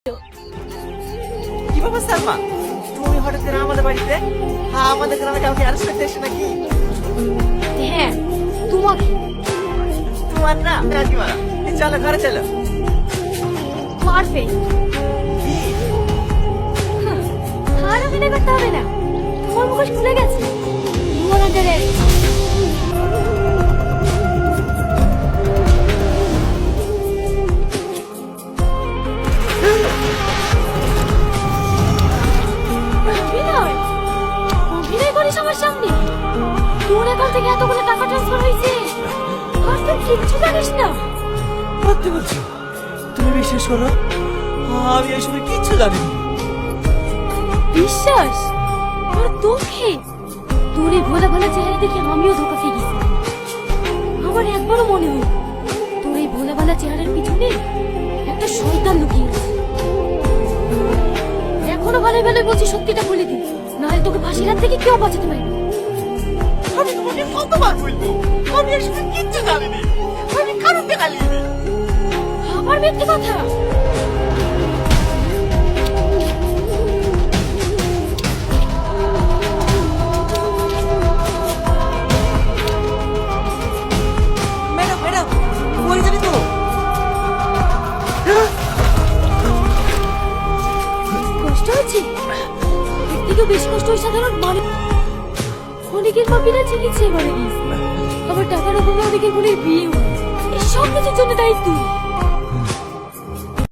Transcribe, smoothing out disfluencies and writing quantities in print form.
কি ব্যাপার সালমা, তুমি হঠাৎ করে আমাদের বাড়িতে? আমাদের গ্রামে কাউকে অ্যারেস্ট করতে এসে নাকি? হ্যাঁ, তোমাকে। তোমার না রাজিমারা, চলো ঘরে চলো। পারফেক্ট। কি? আর অভিনয় করতে হবে না, তোমার মুখোশ খুলে গেছে। You are under arrest. অভিনয়? অভিনয় করিস আমার সামনে? তোর অ্যাকাউন্ট থেকে এতগুলো টাকা ট্রান্সফার হয়েছে আর তুই কিচ্ছু জানিস না? সত্যি বলছো? তুমি বিশ্বাস করো, আমি আসলে কিচ্ছু জানি না। বিশ্বাস? আর তোকে? তোর এই ভোলা ভালা চেহারা দেখে আমিও ধোকা খেয়ে গেছি। আমার একবারও মনে হয় তোর এই ভোলা ভালা চেহারার পিছনে একটা শয়তান লুকিয়ে আছে। এখনো ভালো ভালো বলছি, সত্যিটা বলে দিই, নাহলে তোকে ফাঁসির হাত থেকে কেউ বাঁচাতে পারবে না। আমি তোমাকে কতবার বলবো, আমি আসলে কিচ্ছু জানি না। আমি কারোকে গালিয়ে আবার মিথ্যে কথা। ম্যাডাম ম্যাডাম, মরে যাবে তো। কষ্ট হচ্ছে? এর থেকেও বেশি কষ্ট হয় সাধারণ মানুষ। অনেকের মা বিনা চিকিৎসায় মারা গিয়েছে, আবার টাকার অভাবে অনেকের বোনের বিয়ে হয়। এই সব কিছুর জন্য দায়ী তুই।